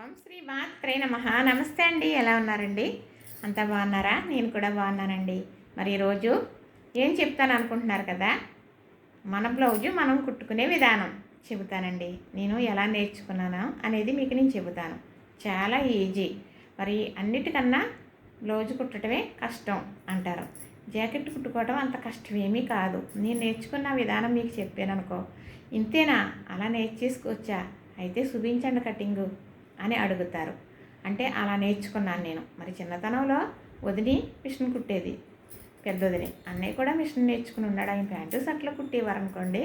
ఓం శ్రీ మాత్రే నమః. నమస్తే అండి, ఎలా ఉన్నారండి? అంతా బాగున్నారా? నేను కూడా బాగున్నానండి. మరి ఈరోజు ఏం చెప్తాను అనుకుంటున్నారు కదా, మన బ్లౌజు మనం కుట్టుకునే విధానం చెబుతానండి. నేను ఎలా నేర్చుకున్నాను అనేది మీకు నేను చెబుతాను. చాలా ఈజీ. మరి అన్నిటికన్నా బ్లౌజు కుట్టడమే కష్టం అంటారు. జాకెట్ కుట్టుకోవడం అంత కష్టమేమీ కాదు. నేను నేర్చుకున్న విధానం మీకు చెప్పాను అనుకో, ఇంతేనా, అలా నేర్చేసుకోవచ్చా, అయితే చూపించండి కటింగు అని అడుగుతారు. అంటే అలా నేర్చుకున్నాను నేను. మరి చిన్నతనంలో వదిని మిషన్ కుట్టేది, పెద్దొదిని. అన్నయ్య కూడా మిషన్ నేర్చుకుని ఉన్నాడు. ఆయన ప్యాంటు షర్ట్లు కుట్టేవారు అనుకోండి,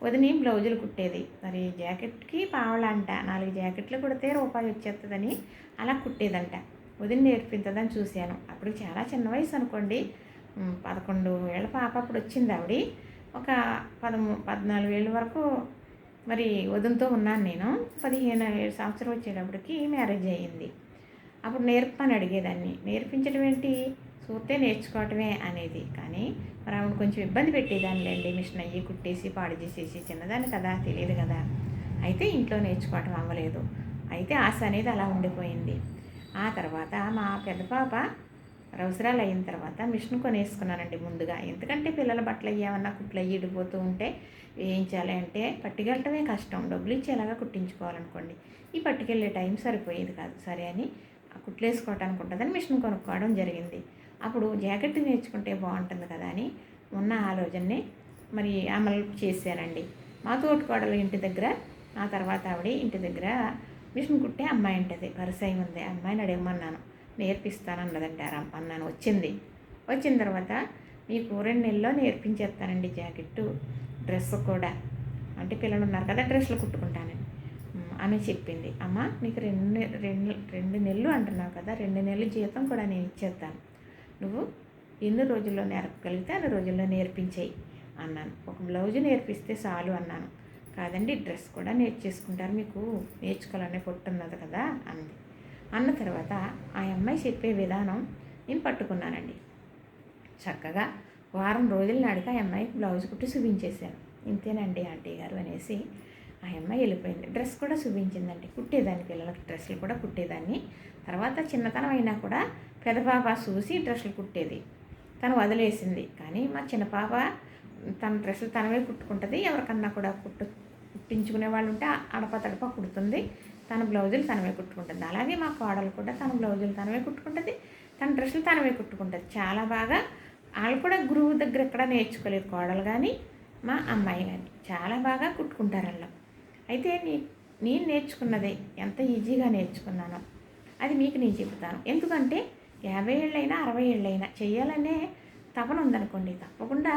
వదిని బ్లౌజులు కుట్టేది. మరి జాకెట్కి పావలంట, 4 జాకెట్లు కుడితే రూపాయి వచ్చేస్తుందని అలా కుట్టేదంట. వదిని నేర్పించదని చూశాను. అప్పుడు చాలా చిన్న వయసు అనుకోండి, 11 ఏళ్ళ పాప అప్పుడు వచ్చింది ఆవిడ. ఒక 14 ఏళ్ళ వరకు మరి వదినతో ఉన్నాను నేను. 15 సంవత్సరం వచ్చేటప్పటికి మ్యారేజ్ అయ్యింది. అప్పుడు నేర్పని అడిగేదాన్ని. నేర్పించడం ఏంటి, చూస్తే నేర్చుకోవటమే అనేది. కానీ మరి ఆవిడ కొంచెం ఇబ్బంది పెట్టేదానిలేండి. మిషన్ అయ్యి కుట్టేసి పాడు చేసేసి, చిన్నదాన్ని కదా, తెలియదు కదా. అయితే ఇంట్లో నేర్చుకోవటం అవ్వలేదు. అయితే ఆశ అనేది అలా ఉండిపోయింది. ఆ తర్వాత మా పెద్ద పాప అవసరాలు అయిన తర్వాత మిషన్ కొనేసుకున్నానండి ముందుగా. ఎందుకంటే పిల్లల బట్టలు అయ్యేమన్నా కుట్లు అయ్యి ఇడిపోతూ ఉంటే వేయించాలి అంటే పట్టుకెళ్ళటమే కష్టం. డబ్బులు ఇచ్చేలాగా కుట్టించుకోవాలనుకోండి, ఈ పట్టుకెళ్ళే టైం సరిపోయేది కాదు. సరే అని కుట్లు వేసుకోవటానికి ఉంటుందని మిషన్ కొనుక్కోవడం జరిగింది. అప్పుడు జాకెట్ నేర్చుకుంటే బాగుంటుంది కదా అని ఉన్న ఆలోచనని మరి అమలు చేశానండి. మా తోటికోడలు ఇంటి దగ్గర, ఆ తర్వాత ఆవిడ ఇంటి దగ్గర మిషన్ కుట్టే అమ్మాయి ఉంటుంది, పరిచయం ఉంది. అమ్మాయిని అడగమన్నాను, నేర్పిస్తానన్నదంటే అన్నాను. వచ్చిన తర్వాత మీకు 2 నెలల్లో నేర్పించేస్తానండి జాకెట్టు, డ్రెస్ కూడా. అంటే పిల్లలు ఉన్నారు కదా, డ్రెస్సులు కుట్టుకుంటానని అని చెప్పింది. అమ్మ నీకు 2 నెలలు అంటున్నావు కదా, 2 నెలల జీతం కూడా నేను ఇచ్చేస్తాను, నువ్వు ఎన్ని రోజుల్లో నేర్పగలిగితే అన్ని రోజుల్లో నేర్పించేయి అన్నాను. ఒక బ్లౌజు నేర్పిస్తే చాలు అన్నాను. కాదండి, డ్రెస్ కూడా నేర్చేసుకుంటారు, మీకు నేర్చుకోవాలనే పొట్టున్నది కదా అంది. అన్న తర్వాత ఆ అమ్మాయి చెప్పే విధానం నేను పట్టుకున్నానండి. చక్కగా వారం రోజుల నాడికి ఆ అమ్మాయికి బ్లౌజ్ కుట్టి చూపించేశాను. ఇంతేనండి ఆంటీ గారు అనేసి ఆ అమ్మాయి వెళ్ళిపోయింది. డ్రెస్ కూడా చూపించిందండి. కుట్టేదాన్ని, పిల్లలకి డ్రెస్సులు కూడా కుట్టేదాన్ని. తర్వాత చిన్నతనం అయినా కూడా పెద్ద పాప చూసి డ్రెస్సులు కుట్టేది, తను వదిలేసింది. కానీ మా చిన్న పాప తన డ్రెస్సులు తనవే కుట్టుకుంటుంది. ఎవరికన్నా కూడా కుట్టించుకునే వాళ్ళు ఉంటే అడప కుడుతుంది, తన బ్లౌజులు తనవే కుట్టుకుంటుంది. అలాగే మా కోడలు కూడా తన బ్లౌజులు తనవే కుట్టుకుంటుంది, తన డ్రెస్సులు తనవే కుట్టుకుంటుంది. చాలా బాగా. వాళ్ళు కూడా గురువు దగ్గర ఎక్కడ నేర్చుకోలేదు, కోడలు కానీ మా అమ్మాయి కానీ చాలా బాగా కుట్టుకుంటారు అలా. అయితే నేను నేర్చుకున్నదే ఎంత ఈజీగా నేర్చుకున్నానో అది మీకు నేను చెబుతాను. ఎందుకంటే 50 ఏళ్ళైనా 60 ఏళ్ళైనా చేయాలనే తపన ఉందనుకోండి, తప్పకుండా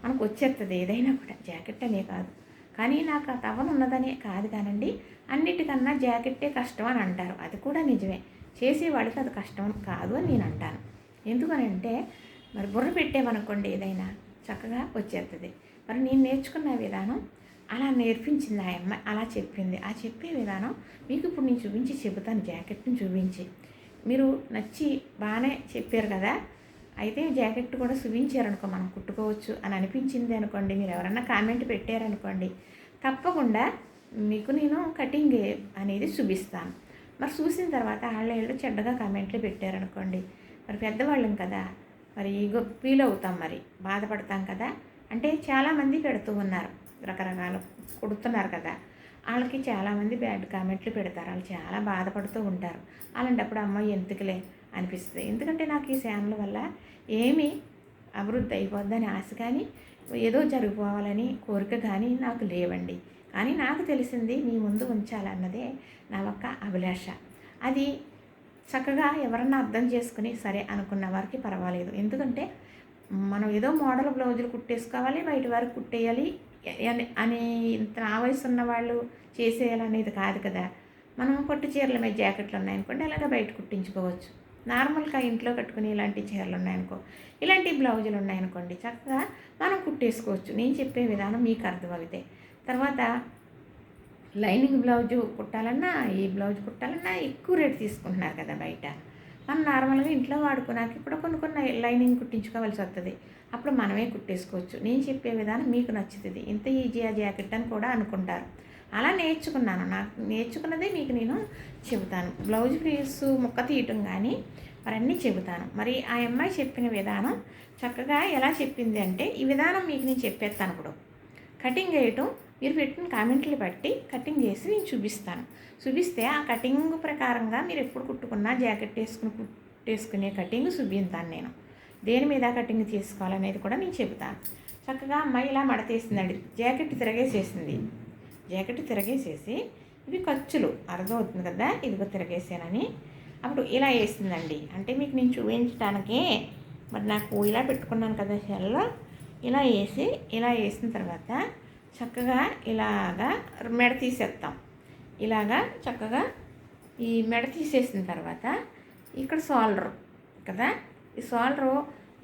మనకు వచ్చేస్తుంది ఏదైనా కూడా. జాకెట్ అనే కాదు, కానీ నాకు ఆ తపన ఉన్నదనే కాదు కానండి. అన్నిటికన్నా జాకెట్టే కష్టం అని అంటారు, అది కూడా నిజమే. చేసేవాళ్ళకి అది కష్టం కాదు అని నేను అంటాను. ఎందుకనంటే మరి బుర్ర పెట్టేమనుకోండి ఏదైనా చక్కగా వచ్చేస్తుంది. మరి నేను నేర్చుకున్న విధానం అలా నేర్పించింది ఆ అమ్మాయి, అలా చెప్పింది. ఆ చెప్పే విధానం మీకు ఇప్పుడు నేను చెబుతాను. జాకెట్ని చూపించి మీరు నచ్చి బాగానే చెప్పారు కదా, అయితే జాకెట్ కూడా చూపించారనుకో, మనం కుట్టుకోవచ్చు అని అనిపించింది అనుకోండి, మీరు ఎవరన్నా కామెంట్ పెట్టారనుకోండి, తప్పకుండా మీకు నేను కటింగ్ అనేది చూపిస్తాను. మరి చూసిన తర్వాత వాళ్ళు చెడ్డగా కామెంట్లు పెట్టారనుకోండి, మరి పెద్దవాళ్ళం కదా, మరి ఫీల్ అవుతాం, మరి బాధపడతాం కదా. అంటే చాలామంది పెడుతూ ఉన్నారు, రకరకాలు కుడుతున్నారు కదా, వాళ్ళకి చాలామంది బ్యాడ్ కామెంట్లు పెడతారు, వాళ్ళు చాలా బాధపడుతూ ఉంటారు. అలాంటప్పుడు అమ్మాయి ఎందుకులే అనిపిస్తుంది. ఎందుకంటే నాకు ఈ ఛానల్ వల్ల ఏమీ అభివృద్ధి అయిపోద్దని ఆశ కానీ, ఏదో జరిగిపోవాలని కోరిక కానీ నాకు లేవండి. కానీ నాకు తెలిసింది మీ ముందు ఉంచాలన్నదే నా ఒక్క అభిలాష. అది చక్కగా ఎవరన్నా అర్థం చేసుకుని సరే అనుకున్న వారికి పర్వాలేదు. ఎందుకంటే మనం ఏదో మోడల్ బ్లౌజులు కుట్టేసుకోవాలి, బయట వారికి కుట్టేయాలి అని ఇంత నా వయసు ఉన్న వాళ్ళు చేసేయాలనేది కాదు కదా. మనం పట్టు చీరల మీద జాకెట్లు ఉన్నాయనుకోండి, అలాగే బయట కుట్టించుకోవచ్చు. నార్మల్గా ఇంట్లో కట్టుకుని ఇలాంటి చీరలు ఉన్నాయనుకో, ఇలాంటి బ్లౌజులు ఉన్నాయనుకోండి, చక్కగా మనం కుట్టేసుకోవచ్చు. నేను చెప్పే విధానం మీకు అర్థమవుతాయి. తర్వాత లైనింగ్ బ్లౌజు కుట్టాలన్నా, ఈ బ్లౌజ్ కుట్టాలన్నా ఎక్కువ రేటు తీసుకుంటున్నారు కదా బయట. మనం నార్మల్గా ఇంట్లో వాడుకోడానికి ఇప్పుడు కొన్ని లైనింగ్ కుట్టించుకోవాల్సి వస్తుంది, అప్పుడు మనమే కుట్టేసుకోవచ్చు. నేను చెప్పే విధానం మీకు నచ్చుతుంది. ఇంత ఈజీ ఆ జాకెట్ అని కూడా అనుకుంటారు. అలా నేర్చుకున్నాను. నాకు నేర్చుకున్నదే మీకు నేను చెబుతాను. బ్లౌజ్ పీసు ముక్క తీయటం కానీ మరన్నీ చెబుతాను. మరి ఆ అమ్మాయి చెప్పిన విధానం చక్కగా ఎలా చెప్పింది అంటే, ఈ విధానం మీకు నేను చెప్పేస్తాను. ఇప్పుడు కటింగ్ వేయటం మీరు పెట్టిన కామెంట్లు బట్టి కటింగ్ చేసి నేను చూపిస్తే ఆ కటింగ్ ప్రకారంగా మీరు ఎప్పుడు కుట్టుకున్నా జాకెట్ కుట్టేసుకునే కటింగ్ చూపిస్తాను నేను. దేని మీద కటింగ్ చేసుకోవాలనేది కూడా నేను చెబుతాను. చక్కగా అమ్మాయి ఇలా మడతేసిందండి. జాకెట్ తిరగేసేసి ఇవి ఖర్చులు అర్థమవుతుంది కదా, ఇదిగో తిరగేసానని. అప్పుడు ఇలా వేసిందండి. అంటే మీకు నేను చూపించడానికే మరి నాకు ఇలా పెట్టుకున్నాను కదా షెల్లో, ఇలా వేసిన తర్వాత చక్కగా ఇలాగా మెడ తీసేస్తాం. ఇలాగా చక్కగా ఈ మెడ తీసేసిన తర్వాత ఇక్కడ షోల్డర్ కదా, ఈ షోల్డరు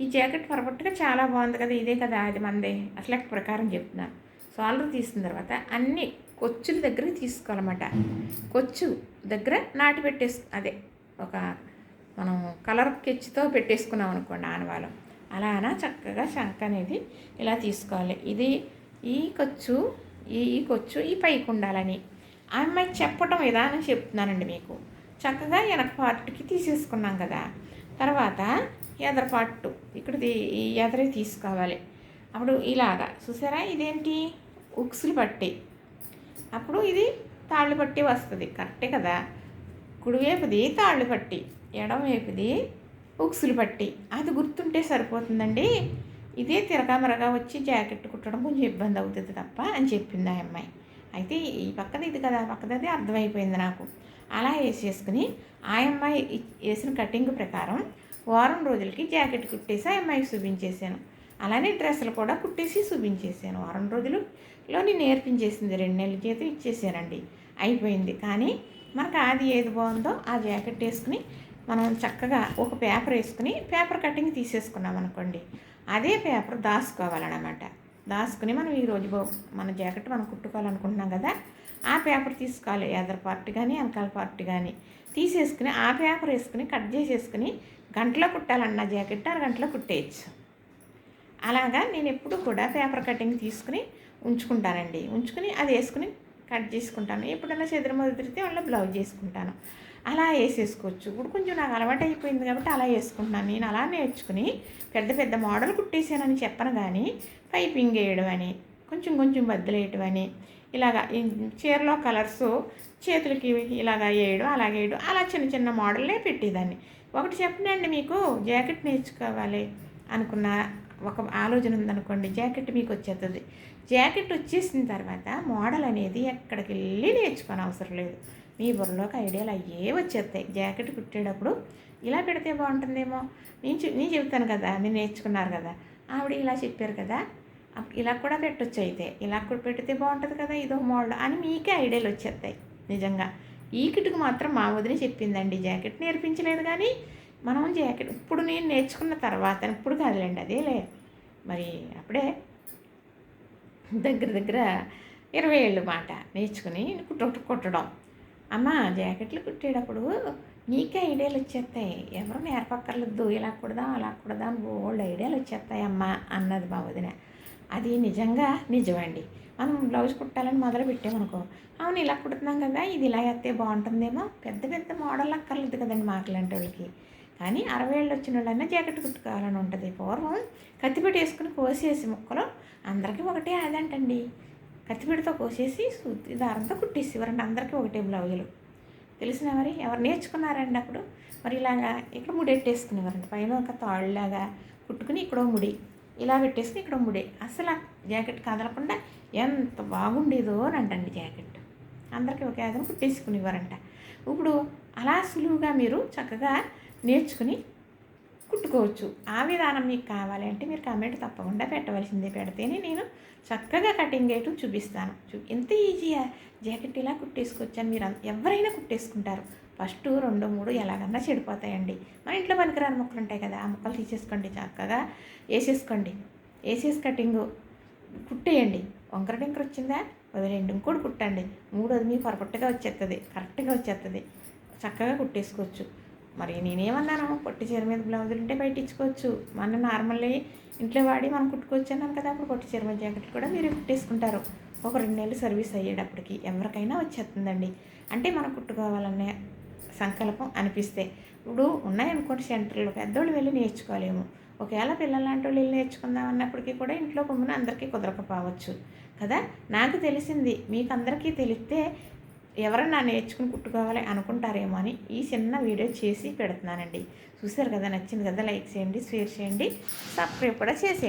ఈ జాకెట్ పర్ఫెక్ట్గా చాలా బాగుంది కదా, ఇదే కదా అది మందే అట్లా ప్రకారం చెప్తున్నాను. షోల్డర్ తీసిన తర్వాత అన్ని కొచ్చుల దగ్గర తీసుకోవాలన్నమాట. కొచ్చు దగ్గర నాటి అదే ఒక మనం కలర్ కెచ్చితో పెట్టేసుకున్నాం అనుకోండి ఆనవాళ్ళం, అలానా చక్కగా శంఖ అనేది ఇలా తీసుకోవాలి. ఇది ఈ కొచ్చు ఈ పైకి ఉండాలని ఆ అమ్మాయి చెప్పటం విధానం చెప్తున్నానండి మీకు. చక్కగా వెనక పార్ట్కి తీసేసుకున్నాం కదా, తర్వాత ఎదర పార్ట్ ఇక్కడది ఈ ఎదరే తీసుకోవాలి. అప్పుడు ఇలాగా చూసారా, ఇదేంటి ఉక్సులు పట్టి, అప్పుడు ఇది తాళ్ళు పట్టి వస్తుంది. కరెక్టే కదా, కుడివైపుది తాళ్ళు పట్టి, ఎడమవైపుది ఉక్సులు పట్టి, అది గుర్తుంటే సరిపోతుందండి. ఇదే తిరగమరగా వచ్చి జాకెట్ కుట్టడం కొంచెం ఇబ్బంది అవుతుంది తప్ప అని చెప్పింది ఆ అమ్మాయి. అయితే ఈ పక్కన ఇది కదా, పక్కదది అర్థమైపోయింది నాకు. అలా వేసేసుకుని ఆ అమ్మాయి వేసిన కటింగ్ ప్రకారం వారం రోజులకి జాకెట్ కుట్టేసి ఆ అమ్మాయికి చూపించేసాను. అలానే డ్రెస్సులు కూడా కుట్టేసి చూపించేసాను. వారం రోజులలో నేను నేర్పించేసింది. 2 నెలల జీతం ఇచ్చేసానండి, అయిపోయింది. కానీ మనకు అది ఏది బాగుందో ఆ జాకెట్ వేసుకుని మనం చక్కగా ఒక పేపర్ వేసుకుని పేపర్ కటింగ్ తీసేసుకున్నాం అనుకోండి, అదే పేపర్ దాచుకోవాలన్నమాట. దాచుకుని మనం ఈరోజు మన జాకెట్ మనం కుట్టుకోవాలనుకుంటున్నాం కదా, ఆ పేపర్ తీసుకోవాలి. ఎదర్ పార్ట్ కానీ వెనకాల పార్ట్ కానీ తీసేసుకుని ఆ పేపర్ వేసుకుని కట్ చేసేసుకుని గంటలో కుట్టాలన్న జాకెట్ 6 గంటలో కుట్టేయచ్చు. అలాగా నేను ఎప్పుడు కూడా పేపర్ కటింగ్ తీసుకుని ఉంచుకుంటానండి. ఉంచుకుని అది వేసుకుని కట్ చేసుకుంటాను. ఎప్పుడైనా చెదిరితే వాళ్ళ బ్లౌజ్ చేసుకుంటాను. అలా వేసేసుకోవచ్చు. ఇప్పుడు కొంచెం నాకు అలవాటు అయిపోయింది కాబట్టి అలా వేసుకుంటున్నాను. నేను అలా నేర్చుకుని పెద్ద పెద్ద మోడల్ కుట్టేసానని చెప్పను, కానీ పైపింగ్ వేయడం అని, కొంచెం కొంచెం బద్దలేయడం అని, ఇలాగా చీరలో కలర్స్ చేతులకి ఇలాగా వేయడం, అలాగే వేయడం, అలా చిన్న చిన్న మోడల్లే పెట్టేదాన్ని. ఒకటి చెప్పనండి మీకు, జాకెట్ నేర్చుకోవాలి అనుకున్న ఒక ఆలోచన ఉందనుకోండి, జాకెట్ మీకు వచ్చేస్తుంది. జాకెట్ వచ్చేసిన తర్వాత మోడల్ అనేది ఎక్కడికి వెళ్ళి నేర్చుకోని అవసరం లేదు. మీ బుర్రలోకి ఐడియాలు అయ్యే వచ్చేస్తాయి. జాకెట్ కుట్టేటప్పుడు ఇలా పెడితే బాగుంటుందేమో, నేను చెబుతాను కదా, మీరు నేర్చుకున్నారు కదా, ఆవిడ ఇలా చెప్పారు కదా, ఇలా కూడా పెట్టొచ్చు, అయితే ఇలా కూడా పెడితే బాగుంటుంది కదా, ఇదో మోడల్ అని మీకే ఐడియాలు వచ్చేస్తాయి. నిజంగా ఈ కిటుకు మాత్రం మా వదిలి చెప్పిందండి. జాకెట్ నేర్పించలేదు, కానీ మనం జాకెట్ ఇప్పుడు నేను నేర్చుకున్న తర్వాత, ఇప్పుడు కాదులేండి, అదేలే మరి అప్పుడే దగ్గర 20 ఏళ్ళు మాట నేర్చుకుని కుట్టడం. అమ్మ జాకెట్లు కుట్టేటప్పుడు నీకే ఐడియాలు వచ్చేస్తాయి, ఎవరు నేర్పక్కర్లేదు, ఇలా కుడదాం అలా కుడదాం బోల్డ్ ఐడియాలు వచ్చేస్తాయమ్మా అన్నది మా వదిన. అది నిజమండి. మనం బ్లౌజ్ కుట్టాలని మొదలు పెట్టామనుకో, అవును ఇలా కుడుతున్నాం కదా, ఇది ఇలా వేస్తే బాగుంటుందేమో, పెద్ద పెద్ద మోడల్ అక్కర్లేదు కదండి మాకులాంటి వాళ్ళకి. కానీ 60 ఏళ్ళు వచ్చిన వాళ్ళైనా జాకెట్ కుట్టుకోవాలని ఉంటుంది. పూర్వం కత్తిపెట్టి వేసుకుని కోసేసి ముక్కలు అందరికీ ఒకటే అదంటండి, కత్తిపెడితో కోసేసి సూతి దారంతో కుట్టేసేవారండి అందరికీ ఒకటే బ్లౌజులు. తెలిసిన మరి ఎవరు నేర్చుకున్నారండి అప్పుడు? మరి ఇలాగా ఇక్కడ ముడెట్టేసుకునేవారండి, పైన ఒక తాళ్ళలాగా కుట్టుకుని ఇక్కడో ముడి ఇలా పెట్టేసుకుని ఇక్కడ ముడి, అసలు జాకెట్ కదలకుండా ఎంత బాగుండేదో అని అంటండి. జాకెట్ అందరికీ ఒకే అదను కుట్టేసుకునేవారంట. ఇప్పుడు అలా సులువుగా మీరు చక్కగా నేర్చుకుని కుట్టుకోవచ్చు. ఆ విధానం మీకు కావాలి అంటే మీరు కామెంట్ తప్పకుండా పెట్టవలసిందే. పెడితేనే నేను చక్కగా కటింగ్ వేయటం చూపిస్తాను. ఎంత ఈజీగా జాకెట్ ఇలా కుట్టేసుకోవచ్చు అని మీరు ఎవరైనా కుట్టేసుకుంటారు. ఫస్ట్ 2, 3 ఎలాగన్నా చెడిపోతాయండి. మన ఇంట్లో పనికిరాని ముక్కలు ఉంటాయి కదా, ఆ ముక్కలు తీసేసుకోండి, చక్కగా వేసేసి కటింగు కుట్టేయండి. వంకర టింకర వచ్చిందా వదిలేండి, ఇంకోటి కుట్టండి. 3వది మీకు కరెక్ట్గా వచ్చేస్తుంది, చక్కగా కుట్టేసుకోవచ్చు. మరి నేనేమన్నాను, పొట్టి చీర మీద బ్లౌజులు ఉంటే బయట ఇచ్చుకోవచ్చు, మన నార్మల్లీ ఇంట్లో వాడి మనం కుట్టుకోవచ్చు అన్నాను కదా. అప్పుడు పొట్టి చీర మీద జాకెట్లు కూడా మీరు కుట్టేసుకుంటారు. ఒక 2 నెలలు సర్వీస్ అయ్యేటప్పటికి ఎవరికైనా వచ్చేస్తుందండి. అంటే మనం కుట్టుకోవాలనే సంకల్పం అనిపిస్తే. ఇప్పుడు ఉన్నాయనుకోండి సెంటర్‌లు, పెద్దోళ్ళు వెళ్ళి నేర్చుకోలేము. ఒకవేళ పిల్లలాంటోళ్ళు వెళ్ళి నేర్చుకుందాం అన్నప్పటికీ కూడా ఇంట్లో గమ్మున అందరికీ కుదరకపోవచ్చు కదా! నాకు తెలిసింది మీకందరికీ తెలిస్తే ఎవరన్నా నేర్చుకుని కుట్టుకోవాలి అనుకుంటారేమో అని ఈ చిన్న వీడియో చేసి పెడుతున్నానండి. చూసారు కదా, నచ్చింది కదా, లైక్ చేయండి, షేర్ చేయండి, సబ్స్క్రైబ్ కూడా చేసేయండి.